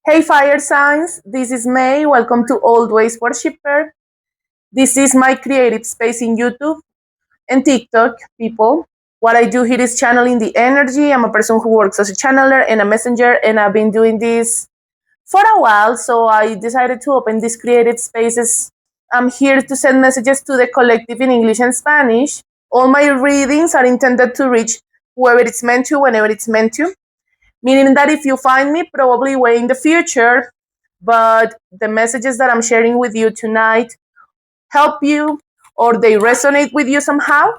Hey fire signs, this is May. Welcome to Always Worshipper. This is my creative space in YouTube and TikTok, people. What I do here is channeling the energy. I'm a person who works as a channeler and a messenger, and I've been doing this for a while, so I decided to open these creative spaces. I'm here to send messages to the collective in English and Spanish. All my readings are intended to reach whoever it's meant to, whenever it's meant to. Meaning that if you find me, probably way in the future, but the messages that I'm sharing with you tonight help you or they resonate with you somehow,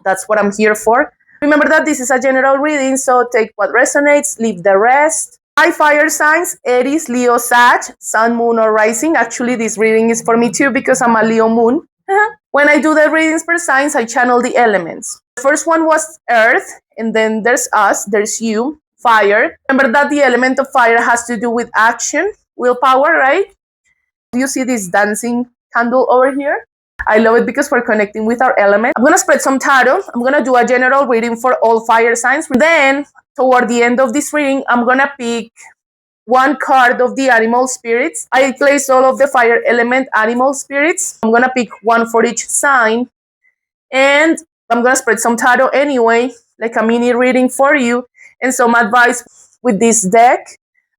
that's what I'm here for. Remember that this is a general reading, so take what resonates, leave the rest. Hi, fire signs, Aries, Leo, Sag, Sun, Moon, or Rising. Actually, this reading is for me too because I'm a Leo Moon. When I do the readings per signs, I channel the elements. The first one was Earth, and then there's us, there's you, fire. Remember that the element of fire has to do with action, willpower, right? Do you see this dancing candle over here? I love it because we're connecting with our element. I'm going to spread some tarot. I'm going to do a general reading for all fire signs. Then, toward the end of this reading, I'm going to pick one card of the animal spirits. I place all of the fire element animal spirits. I'm going to pick one for each sign. And I'm going to spread some tarot anyway, like a mini reading for you. And some advice with this deck.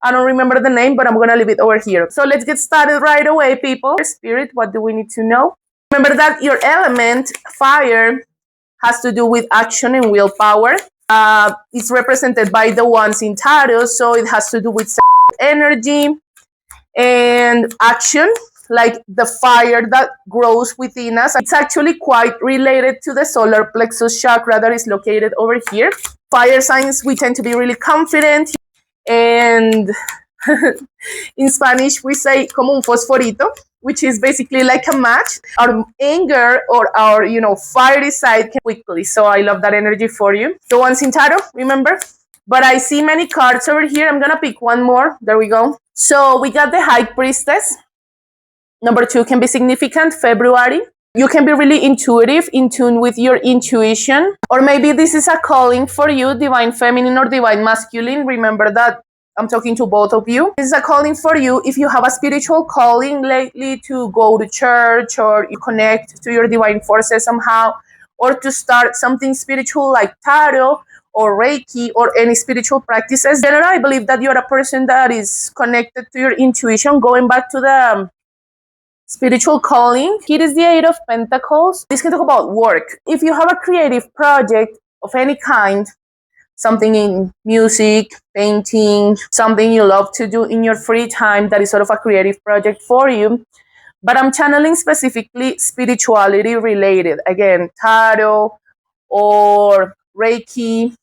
I don't remember the name, but I'm going to leave it over here. So let's get started right away, people. Spirit, what do we need to know? Remember that your element, fire, has to do with action and willpower. It's represented by the ones in tarot, so it has to do with energy and action, like the fire that grows within us. It's actually quite related to the solar plexus chakra that is located over here. Fire signs, we tend to be really confident, and in Spanish we say como un fosforito, which is basically like a match. Our anger or our, fiery side can quickly. So I love that energy for you. The ones in tarot, remember? But I see many cards over here. I'm going to pick one more. There we go. So we got the High Priestess. Number 2 can be significant, February. You can be really intuitive, in tune with your intuition. Or maybe this is a calling for you, divine feminine or divine masculine. Remember that I'm talking to both of you. This is a calling for you if you have a spiritual calling lately to go to church or you connect to your divine forces somehow, or to start something spiritual like tarot or Reiki or any spiritual practices. Generally, I believe that you're a person that is connected to your intuition. Going back to the spiritual calling, here is the Eight of Pentacles. This can talk about work. If you have a creative project of any kind, something in music, painting, something you love to do in your free time that is sort of a creative project for you. But I'm channeling specifically spirituality related. Again, tarot or Reiki,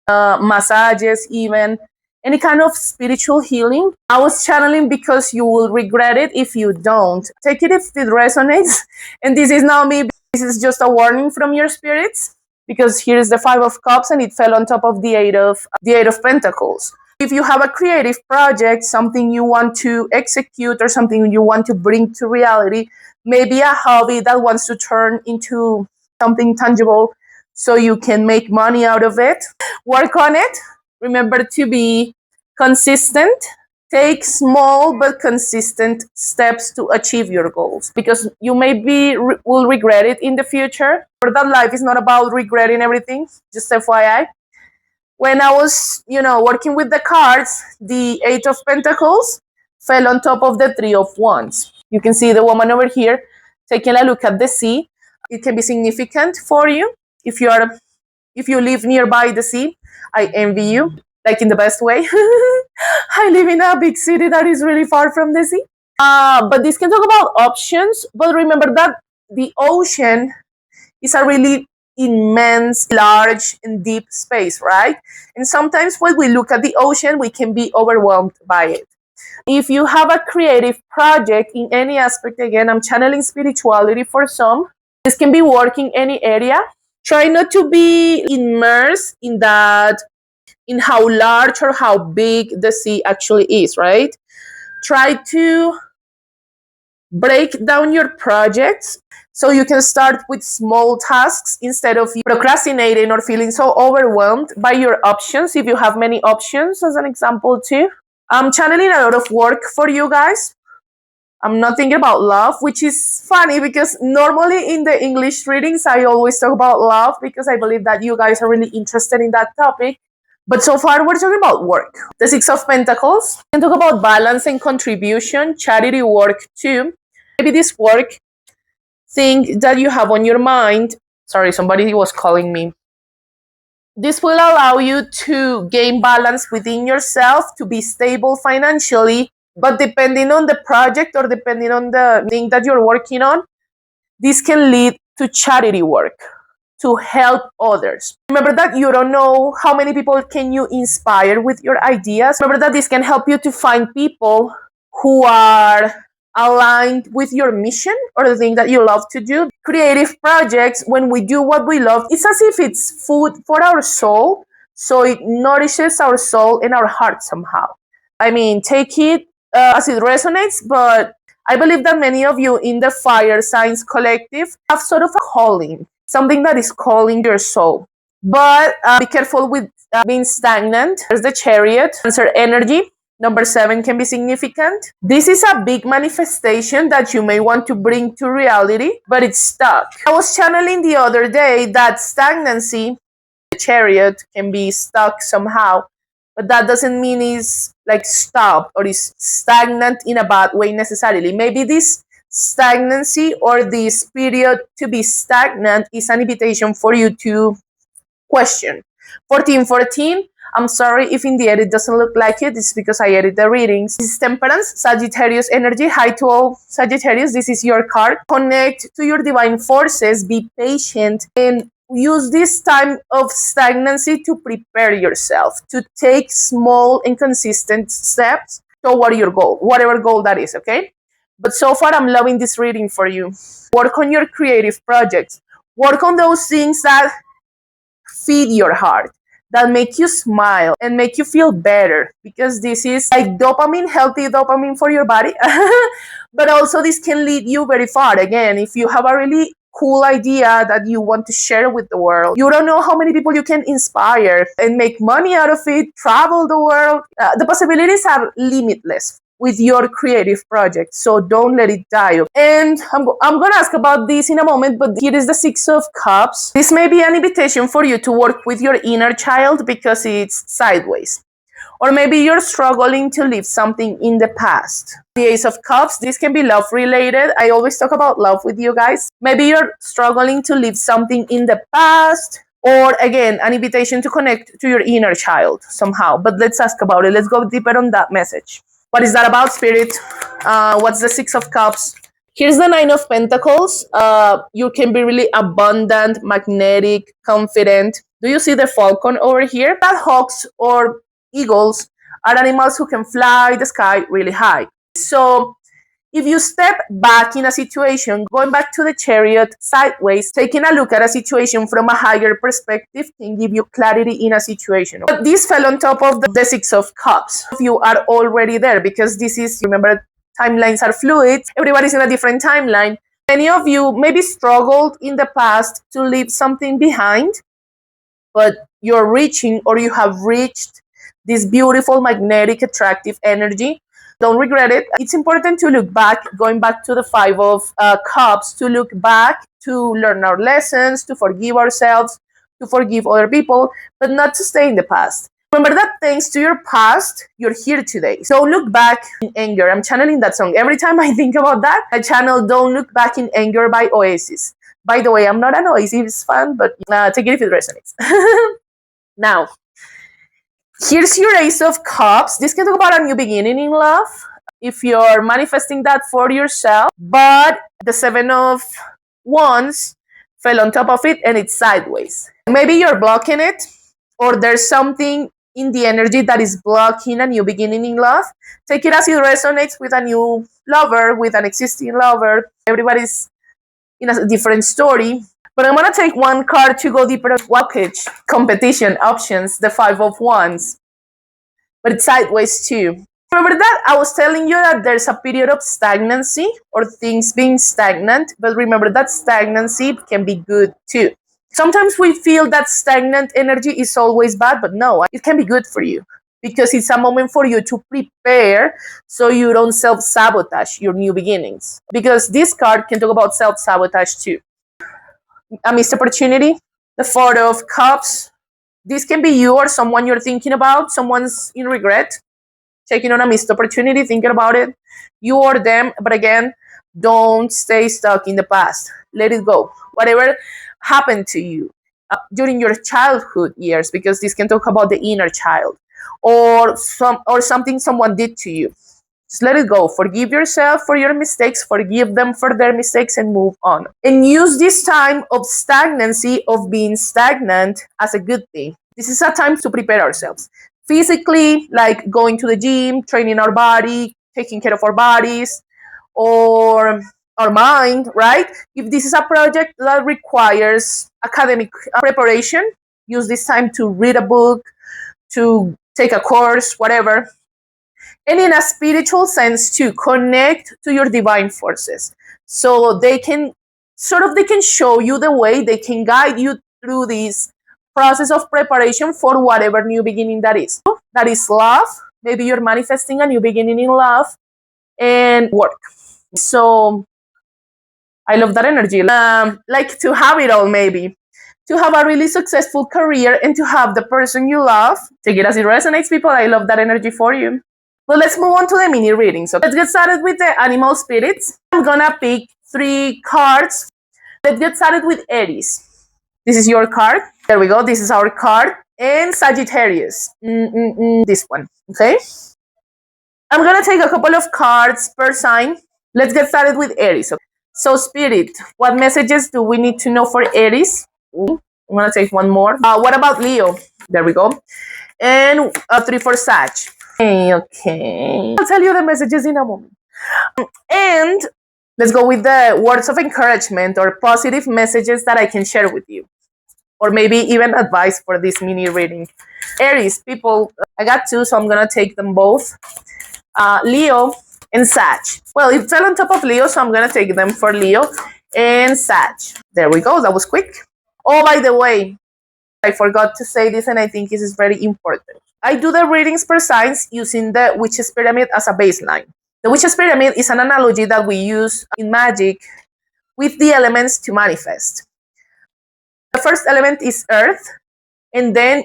massages even, any kind of spiritual healing. I was channeling because you will regret it if you don't. Take it if it resonates. And this is not me. This is just a warning from your spirits, because here's the Five of Cups and it fell on top of the Eight of Pentacles. If you have a creative project, something you want to execute or something you want to bring to reality, maybe a hobby that wants to turn into something tangible so you can make money out of it, work on it. Remember to be consistent. Take small but consistent steps to achieve your goals, because you maybe will regret it in the future. But that life is not about regretting everything, just FYI. When I was, working with the cards, the Eight of Pentacles fell on top of the Three of Wands. You can see the woman over here taking a look at the sea. It can be significant for you if you live nearby the sea. I envy you, like in the best way. I live in a big city that is really far from the sea. But this can talk about options. But remember that the ocean is a really immense, large, and deep space, right? And sometimes when we look at the ocean, we can be overwhelmed by it. If you have a creative project in any aspect, again, I'm channeling spirituality for some. This can be work in any area. Try not to be immersed in how large or how big the sea actually is, right? Try to break down your projects so you can start with small tasks instead of procrastinating or feeling so overwhelmed by your options. If you have many options, as an example too, I'm channeling a lot of work for you guys. I'm not thinking about love, which is funny because normally in the English readings, I always talk about love because I believe that you guys are really interested in that topic. But so far, we're talking about work. The Six of Pentacles. We can talk about balance and contribution, charity work too. Maybe this work thing that you have on your mind. Sorry, somebody was calling me. This will allow you to gain balance within yourself, to be stable financially, but depending on the project or depending on the thing that you're working on, this can lead to charity work, to help others. Remember that you don't know how many people can you inspire with your ideas. Remember that this can help you to find people who are aligned with your mission or the thing that you love to do. Creative projects, when we do what we love, it's as if it's food for our soul, so it nourishes our soul and our heart somehow. I mean, take it as it resonates, but I believe that many of you in the Fire Signs Collective have sort of a calling, something that is calling your soul. But be careful with being stagnant. There's the Chariot, Cancer energy. Number 7 can be significant. This is a big manifestation that you may want to bring to reality, but it's stuck. I was channeling the other day that stagnancy, the Chariot, can be stuck somehow, but that doesn't mean it's like stopped or is stagnant in a bad way necessarily. Maybe this stagnancy or this period to be stagnant is an invitation for you to question. 1414, I'm sorry if in the edit doesn't look like it. It's because I edit the readings. This is Temperance, Sagittarius energy. Hi to all Sagittarius. This is your card. Connect to your divine forces. Be patient and use this time of stagnancy to prepare yourself, to take small and consistent steps toward your goal, whatever goal that is, okay? But so far, I'm loving this reading for you. Work on your creative projects. Work on those things that feed your heart, that make you smile and make you feel better, because this is like dopamine, healthy dopamine for your body. But also this can lead you very far. Again, if you have a really cool idea that you want to share with the world, you don't know how many people you can inspire and make money out of it, travel the world. The possibilities are limitless with your creative project, so don't let it die. And I'm gonna ask about this in a moment, but here is the Six of Cups. This may be an invitation for you to work with your inner child because it's sideways. Or maybe you're struggling to leave something in the past. The Ace of Cups, this can be love related. I always talk about love with you guys. Maybe you're struggling to leave something in the past, or again, an invitation to connect to your inner child somehow. But let's ask about it. Let's go deeper on that message. What is that about, Spirit? What's the Six of Cups? Here's the Nine of Pentacles. You can be really abundant, magnetic, confident. Do you see the falcon over here? That hawks or eagles are animals who can fly the sky really high. So if you step back in a situation, going back to the Chariot sideways, taking a look at a situation from a higher perspective can give you clarity in a situation. But this fell on top of the Six of Cups. You are already there because this is, remember, timelines are fluid. Everybody's in a different timeline. Many of you maybe struggled in the past to leave something behind, but you're reaching, or you have reached, this beautiful, magnetic, attractive energy. Don't regret it. It's important to look back, going back to the Five of Cups, to look back, to learn our lessons, to forgive ourselves, to forgive other people, but not to stay in the past. Remember that thanks to your past, you're here today. So look back in anger. I'm channeling that song. Every time I think about that, I channel Don't Look Back in Anger by Oasis. By the way, I'm not an Oasis fan, but take it if it resonates. Now, here's your Ace of Cups. This can talk about a new beginning in love, if you're manifesting that for yourself. But the Seven of Wands fell on top of it and it's sideways. Maybe you're blocking it, or there's something in the energy that is blocking a new beginning in love. Take it as it resonates with a new lover, with an existing lover. Everybody's in a different story. But I'm going to take one card to go deeper on blockage, competition, options, the Five of Wands. But it's sideways too. Remember that I was telling you that there's a period of stagnancy or things being stagnant, but remember that stagnancy can be good too. Sometimes we feel that stagnant energy is always bad, but no, it can be good for you. because it's a moment for you to prepare so you don't self-sabotage your new beginnings. Because this card can talk about self-sabotage too. A missed opportunity, the Four of Cups. This can be you or someone you're thinking about, someone's in regret, taking on a missed opportunity, thinking about it, you or them. But again, don't stay stuck in the past. Let it go. Whatever happened to you during your childhood years, because this can talk about the inner child, or something someone did to you. Just let it go. Forgive yourself for your mistakes, forgive them for their mistakes, and move on. And use this time of stagnancy, of being stagnant, as a good thing. This is a time to prepare ourselves physically, like going to the gym, training our body, taking care of our bodies, or our mind, right? If this is a project that requires academic preparation, use this time to read a book, to take a course, whatever. And in a spiritual sense, to connect to your divine forces, so they can show you the way, they can guide you through this process of preparation for whatever new beginning that is. That is love. Maybe you're manifesting a new beginning in love and work. So I love that energy. Like to have it all, maybe. To have a really successful career and to have the person you love. Take it as it resonates, people. I love that energy for you. But let's move on to the mini reading. So let's get started with the animal spirits. I'm gonna pick 3 cards. Let's get started with Aries. This is your card. There we go. This is our card. And Sagittarius. This one. Okay. I'm gonna take a couple of cards per sign. Let's get started with Aries. So Spirit, what messages do we need to know for Aries? I'm gonna take one more. What about Leo? There we go. And 3 for Sag. Okay. I'll tell you the messages in a moment. And let's go with the words of encouragement or positive messages that I can share with you. Or maybe even advice for this mini reading. Aries, people, I got 2, so I'm gonna take them both. Leo and Sag. Well, it fell on top of Leo, so I'm gonna take them for Leo and Sag. There we go. That was quick. Oh, by the way, I forgot to say this, and I think this is very important. I do the readings per signs using the Witch's Pyramid as a baseline. The Witch's Pyramid is an analogy that we use in magic with the elements to manifest. The first element is earth, and then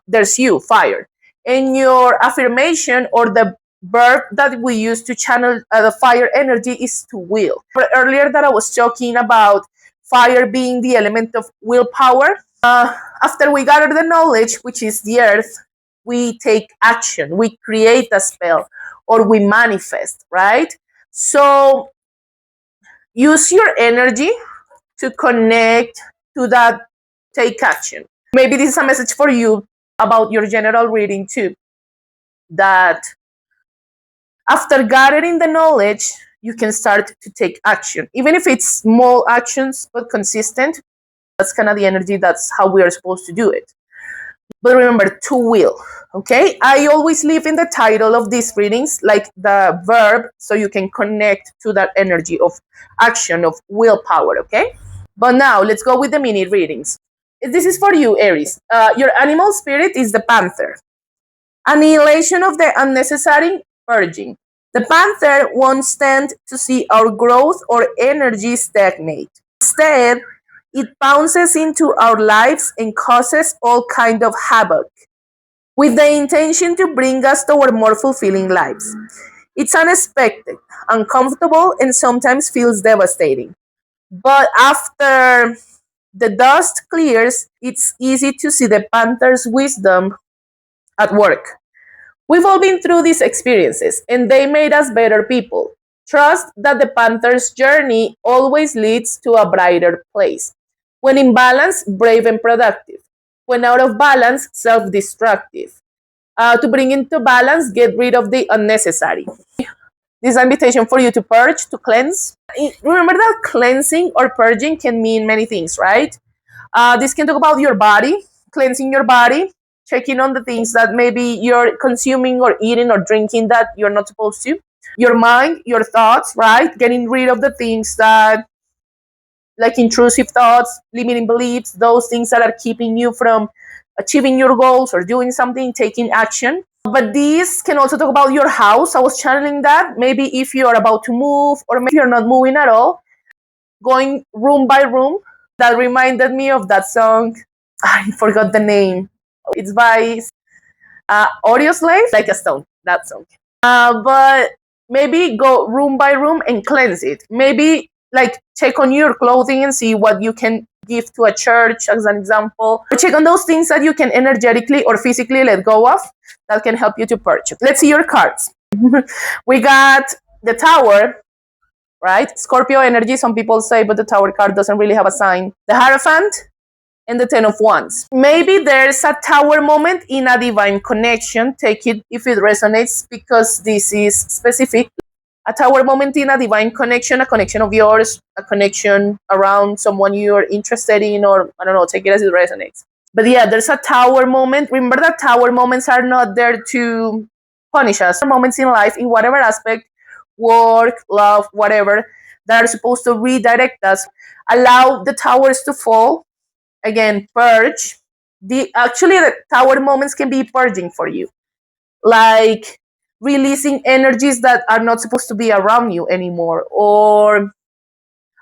there's you, fire. And your affirmation, or the verb that we use to channel the fire energy, is to will. But earlier that I was talking about fire being the element of willpower. After we gather the knowledge, which is the earth, we take action, we create a spell, or we manifest, right? So use your energy to connect to that, take action. Maybe this is a message for you about your general reading too, that after gathering the knowledge, you can start to take action, even if it's small actions but consistent. That's kind of the energy. That's how we are supposed to do it. But remember, to will. Okay, I always leave in the title of these readings like the verb, so you can connect to that energy of action, of willpower. Okay, but now let's go with the mini readings. This is for you, Aries. Your animal spirit is the panther. Annihilation of the unnecessary, purging. The panther won't stand to see our growth or energy stagnate. Instead, it pounces into our lives and causes all kind of havoc, with the intention to bring us toward more fulfilling lives. It's unexpected, uncomfortable, and sometimes feels devastating. But after the dust clears, it's easy to see the panther's wisdom at work. We've all been through these experiences, and they made us better people. Trust that the panther's journey always leads to a brighter place. When in balance, brave and productive. When out of balance, self-destructive. To bring into balance, get rid of the unnecessary. This is an invitation for you to purge, to cleanse. Remember that cleansing or purging can mean many things, right? This can talk about your body, cleansing your body, checking on the things that maybe you're consuming or eating or drinking that you're not supposed to. Your mind, your thoughts, right? Getting rid of the things that, like intrusive thoughts, limiting beliefs, those things that are keeping you from achieving your goals or doing something, taking action. But these can also talk about your house. I was channeling that. Maybe if you're about to move, or maybe you're not moving at all, going room by room. That reminded me of that song. I forgot the name. It's by Audio Slave, like a stone. That song. But maybe go room by room and cleanse it. Maybe like check on your clothing and see what you can give to a church as an example. Or check on those things that you can energetically or physically let go of that can help you to purge. Let's see your cards. We got the Tower, right? Scorpio energy, some people say, but the Tower card doesn't really have a sign. The Hierophant and the Ten of Wands. Maybe there's a Tower moment in a divine connection. Take it if it resonates, because this is specific. A Tower moment in a divine connection, a connection of yours, a connection around someone you're interested in, or I don't know, take it as it resonates. But yeah, there's a Tower moment. Remember that Tower moments are not there to punish us. Moments in life, in whatever aspect, work, love, whatever, that are supposed to redirect us. Allow the towers to fall. Again, purge. The Tower moments can be purging for you, like releasing energies that are not supposed to be around you anymore, or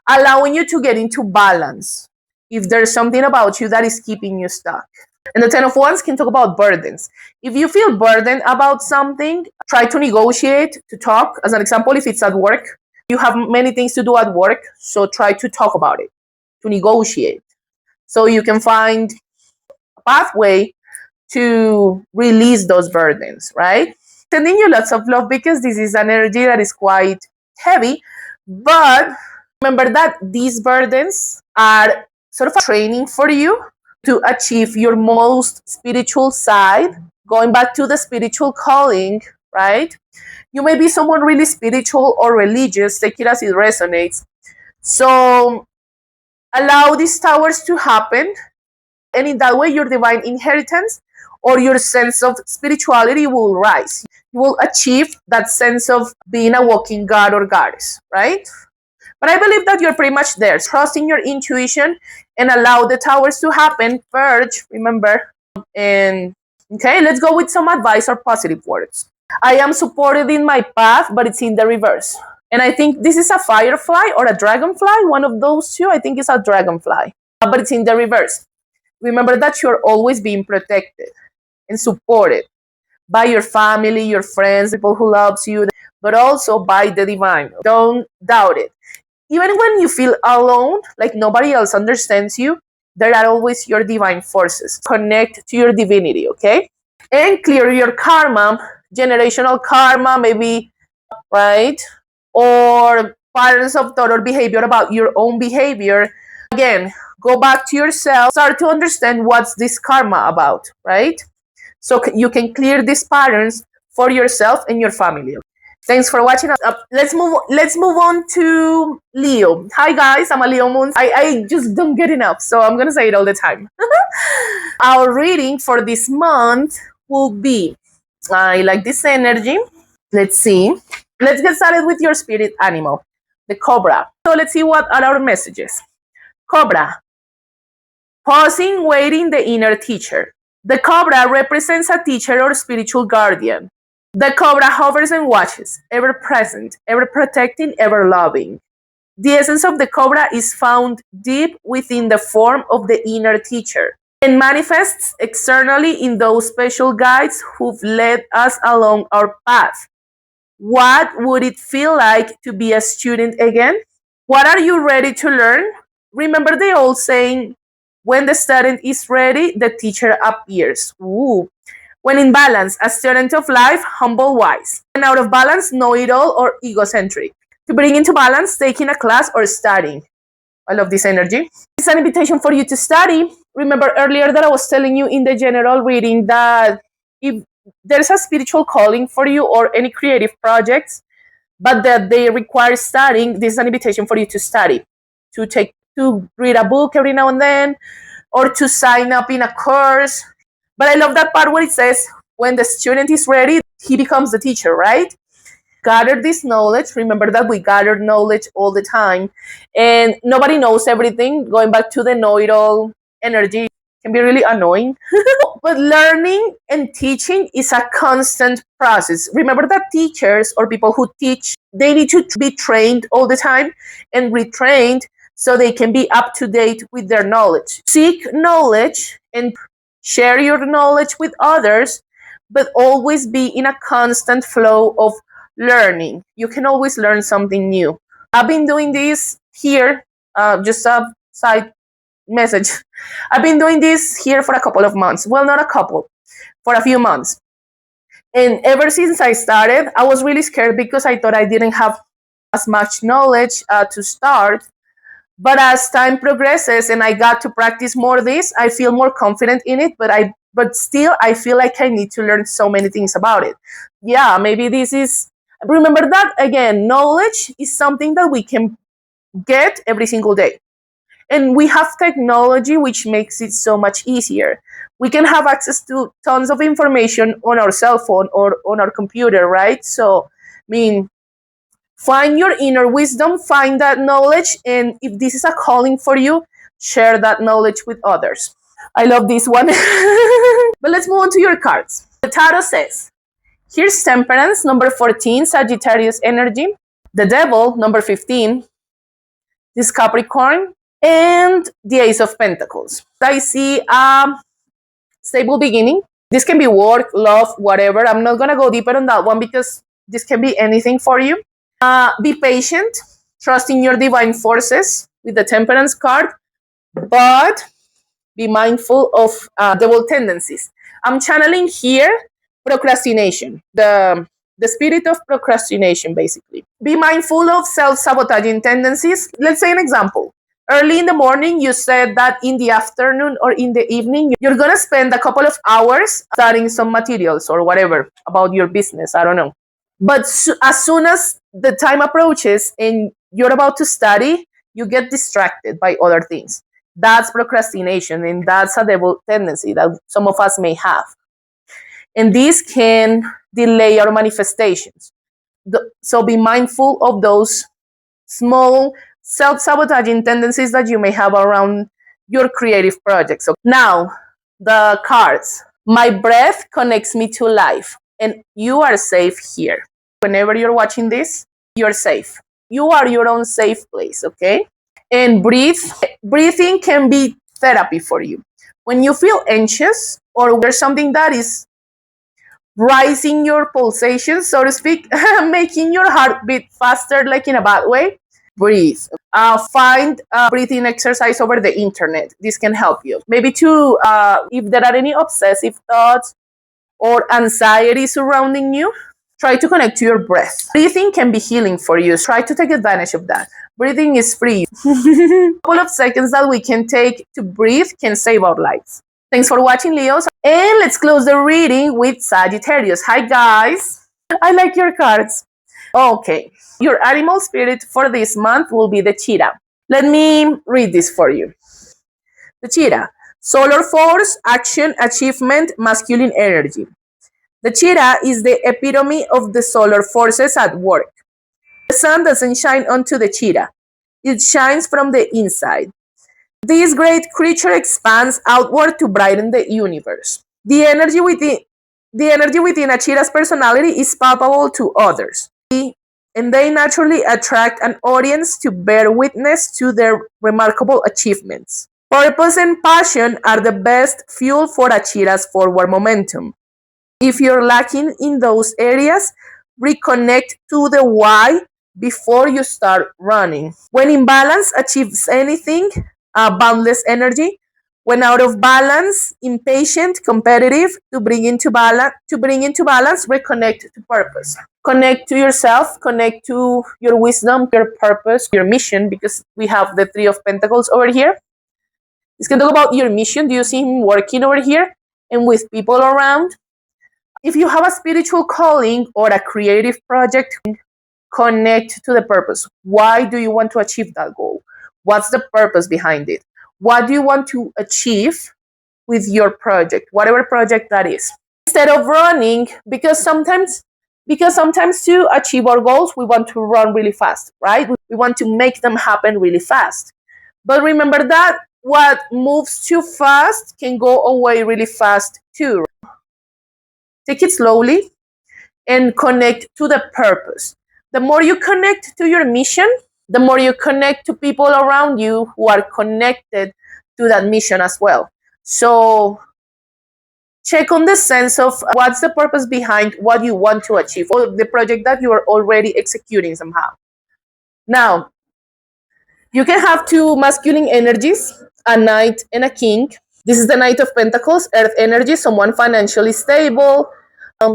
allowing you to get into balance if there's something about you that is keeping you stuck. And the Ten of Wands can talk about burdens. If you feel burdened about something, try to negotiate, to talk. As an example, if it's at work, you have many things to do at work, so try to talk about it, to negotiate, so you can find a pathway to release those burdens, right? Sending you lots of love, because this is an energy that is quite heavy. But remember that these burdens are sort of a training for you to achieve your most spiritual side. Going back to the spiritual calling, right? You may be someone really spiritual or religious, take it as it resonates. So allow these towers to happen, and in that way your divine inheritance or your sense of spirituality will rise. You will achieve that sense of being a walking god or goddess, right? But I believe that you're pretty much there. Trust in your intuition and allow the towers to happen. Purge, remember. And okay, let's go with some advice or positive words. I am supported in my path, but it's in the reverse. And I think this is a firefly or a dragonfly, one of those two. I think it's a dragonfly, but it's in the reverse. Remember that you're always being protected and supported by your family, your friends, people who loves you, but also by the divine. Don't doubt it. Even when you feel alone, like nobody else understands you, there are always your divine forces. Connect to your divinity, okay? And clear your karma, generational karma, maybe, right? Or patterns of thought or behavior about your own behavior. Again, go back to yourself, start to understand what's this karma about, right? So you can clear these patterns for yourself and your family. Thanks for watching. Let's move on to Leo. Hi guys, I'm a Leo moon. I just don't get enough, so I'm gonna say it all the time. Our reading for this month will be, I like this energy. Let's see. Let's get started with your spirit animal, the cobra. So let's see what are our messages. Cobra. Pausing, waiting, the inner teacher. The cobra represents a teacher or spiritual guardian. The cobra hovers and watches, ever present, ever protecting, ever loving. The essence of the cobra is found deep within the form of the inner teacher and manifests externally in those special guides who've led us along our path. What would it feel like to be a student again? What are you ready to learn? Remember the old saying, when the student is ready, the teacher appears. Ooh. When in balance, a student of life, humble, wise. When out of balance, know-it-all or egocentric. To bring into balance, taking a class or studying. I love this energy. It's an invitation for you to study. Remember earlier that I was telling you in the general reading that if there's a spiritual calling for you or any creative projects, but that they require studying, this is an invitation for you to study, to read a book every now and then, or to sign up in a course. But I love that part where it says, when the student is ready, he becomes the teacher, right? Gather this knowledge. Remember that we gather knowledge all the time, and nobody knows everything. Going back to the know-it-all energy, can be really annoying. But learning and teaching is a constant process. Remember that teachers or people who teach, they need to be trained all the time and retrained so they can be up to date with their knowledge. Seek knowledge and share your knowledge with others, but always be in a constant flow of learning. You can always learn something new. I've been doing this here, just a side message. I've been doing this here for a couple of months. Well, not a couple, for a few months. And ever since I started, I was really scared because I thought I didn't have as much knowledge to start. But as time progresses and I got to practice more this, I feel more confident in it. But still, I feel like I need to learn so many things about it. Yeah, maybe this is. Remember that again, knowledge is something that we can get every single day. And we have technology which makes it so much easier. We can have access to tons of information on our cell phone or on our computer, right? So, I mean, find your inner wisdom, find that knowledge, and if this is a calling for you, share that knowledge with others. I love this one. But let's move on to your cards. The tarot says, here's Temperance, number 14, Sagittarius energy. The Devil, number 15, this Capricorn, and the Ace of Pentacles. I see a stable beginning. This can be work, love, whatever. I'm not going to go deeper on that one because this can be anything for you. Be patient, trust in your divine forces with the Temperance card, but be mindful of devil tendencies. I'm channeling here procrastination, the spirit of procrastination, basically. Be mindful of self-sabotaging tendencies. Let's say an example. Early in the morning, you said that in the afternoon or in the evening, you're going to spend a couple of hours studying some materials or whatever about your business. I don't know. But as soon as the time approaches and you're about to study, you get distracted by other things. That's procrastination, and that's a devil tendency that some of us may have. And this can delay our manifestations. So be mindful of those small self-sabotaging tendencies that you may have around your creative projects. So now, the cards. My breath connects me to life, and you are safe here. Whenever you're watching this, you're safe. You are your own safe place, okay? And breathing can be therapy for you. When you feel anxious or there's something that is rising your pulsations, so to speak, making your heart beat faster, like in a bad way, breathe. Find a breathing exercise over the internet. This can help you. Maybe too, if there are any obsessive thoughts or anxiety surrounding you, try to connect to your breath. Breathing can be healing for you. Try to take advantage of that. Breathing is free. A couple of seconds that we can take to breathe can save our lives. Thanks for watching, Leos. And let's close the reading with Sagittarius. Hi, guys. I like your cards. Okay. Your animal spirit for this month will be the cheetah. Let me read this for you. The cheetah. Solar force, action, achievement, masculine energy. The cheetah is the epitome of the solar forces at work. The sun doesn't shine onto the cheetah. It shines from the inside. This great creature expands outward to brighten the universe. The energy within a cheetah's personality is palpable to others, and they naturally attract an audience to bear witness to their remarkable achievements. Purpose and passion are the best fuel for a cheetah's forward momentum. If you're lacking in those areas, reconnect to the why before you start running. When in balance, achieves anything, boundless energy. When out of balance, impatient, competitive, to bring into balance, reconnect to purpose. Connect to yourself, connect to your wisdom, your purpose, your mission, because we have the Three of Pentacles over here. It's going to talk about your mission. Do you see him working over here and with people around? If you have a spiritual calling or a creative project, connect to the purpose. Why do you want to achieve that goal? What's the purpose behind it? What do you want to achieve with your project, whatever project that is? Instead of running, because sometimes to achieve our goals, we want to run really fast, right? We want to make them happen really fast. But remember that what moves too fast can go away really fast too. Take it slowly and connect to the purpose. The more you connect to your mission, the more you connect to people around you who are connected to that mission as well. So check on the sense of what's the purpose behind what you want to achieve or the project that you are already executing somehow. Now, you can have two masculine energies, a knight and a king. This is the Knight of Pentacles, earth energy, someone financially stable,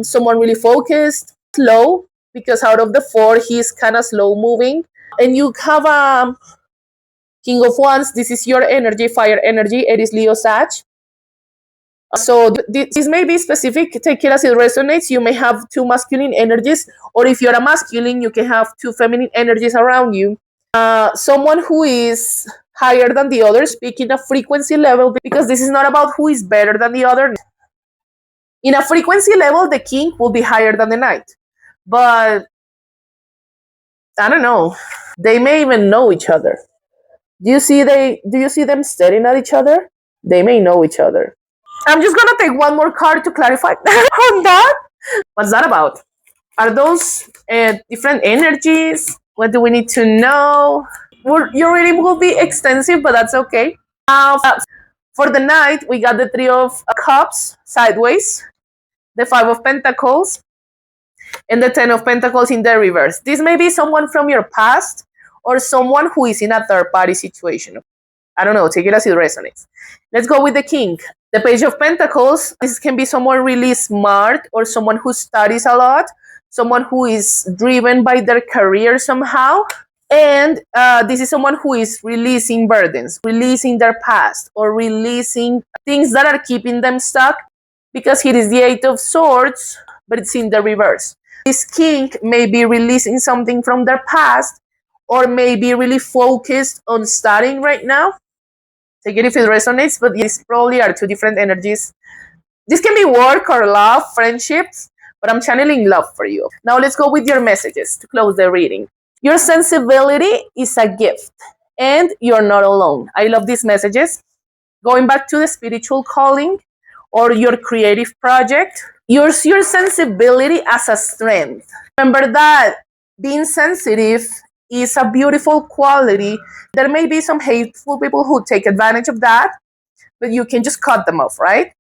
someone really focused, slow, because out of the four, he's kind of slow moving. And you have a King of Wands. This is your energy, fire energy, Aries, Leo, Sag. So this may be specific. Take it as it resonates. You may have two masculine energies, or if you're a masculine, you can have two feminine energies around you. Someone who is higher than the other, speaking a frequency level, because this is not about who is better than the other. In a frequency level, the king will be higher than the knight. But I don't know. They may even know each other. Do you see them staring at each other? They may know each other. I'm just gonna take one more card to clarify on that. What's that about? Are those different energies? What do we need to know? Your reading will be extensive, but that's okay. For the night, we got the Three of Cups sideways, the Five of Pentacles, and the Ten of Pentacles in the reverse. This may be someone from your past or someone who is in a third-party situation. I don't know, take it as it resonates. Let's go with the King. The Page of Pentacles, this can be someone really smart or someone who studies a lot, someone who is driven by their career somehow. And this is someone who is releasing burdens, releasing their past, or releasing things that are keeping them stuck, because here is the Eight of Swords, but it's in the reverse. This king may be releasing something from their past, or may be really focused on studying right now. Take it if it resonates, but these probably are two different energies. This can be work or love, friendships, but I'm channeling love for you. Now let's go with your messages to close the reading. Your sensibility is a gift, and you're not alone. I love these messages. Going back to the spiritual calling or your creative project, use your sensibility as a strength. Remember that being sensitive is a beautiful quality. There may be some hateful people who take advantage of that, but you can just cut them off, right?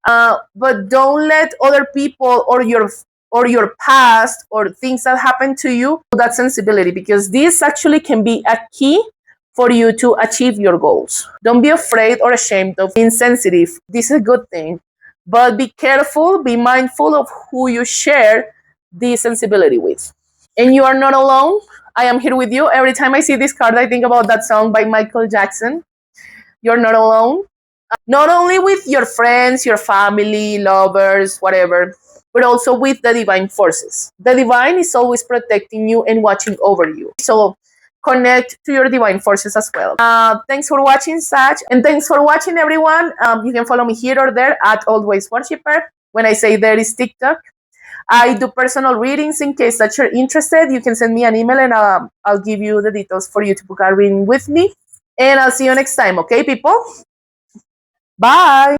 But don't let other people or your past or things that happen to you that sensibility, because this actually can be a key for you to achieve your goals. Don't be afraid or ashamed of being sensitive. This is a good thing, but be careful, be mindful of who you share this sensibility with. And you are not alone. I am here with you. Every time I see this card, I think about that song by Michael Jackson. You're not alone. Not only with your friends, your family, lovers, whatever, but also with the divine forces. The divine is always protecting you and watching over you. So connect to your divine forces as well. Thanks for watching, Sag, and thanks for watching, everyone. You can follow me here or there at Always Worshipper. When I say there is TikTok. I do personal readings. In case that you're interested, you can send me an email and I'll give you the details for you to book a reading with me. And I'll see you next time, okay, people? Bye.